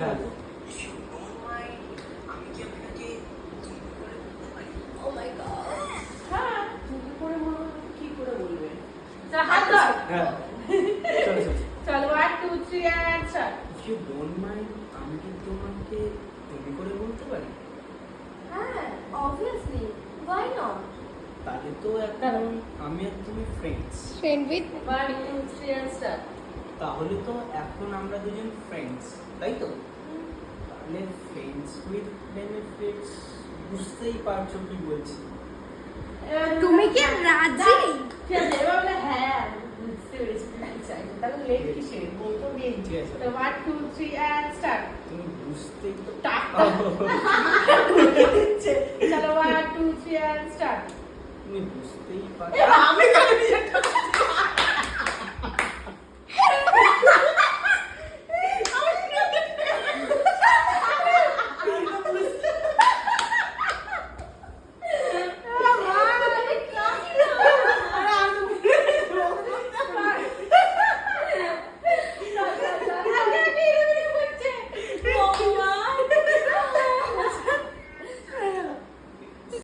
হ্যাঁ ও মাই গড। হ্যাঁ তুমি করে বলবো কি করে বলবে চল হাত ধর হ্যাঁ চলো চলো চলো 1 2 3 and start if you don't mind আমি কি তোমাকে তুমি করে বলতে পারি? হ্যাঁ অবভিয়াসলি why not? তাহলে তো এখন আমি আর তুমি friends. Friend with 1 2 3 and start তাহলে তো এখন আমরা দুজন ফ্রেন্ডস, তাই তো? তাহলে ফ্রেন্ডস উইথ বেনিফিটস, বুঝতেই পারছো কি বলছি। তুমি কি রাজি? ঠিক আছে এবার বলে হ্যাঁ বুঝতে পেরেছি কি চাইছো তাহলে লেট কিসের বলতো নেই ঠিক আছে। তো 1 2 3 and start তুমি বুঝতেই তো টাক চলো 1 2 3 and start তুমি বুঝতেই এ পারছো। আমি কেন নিজেরটা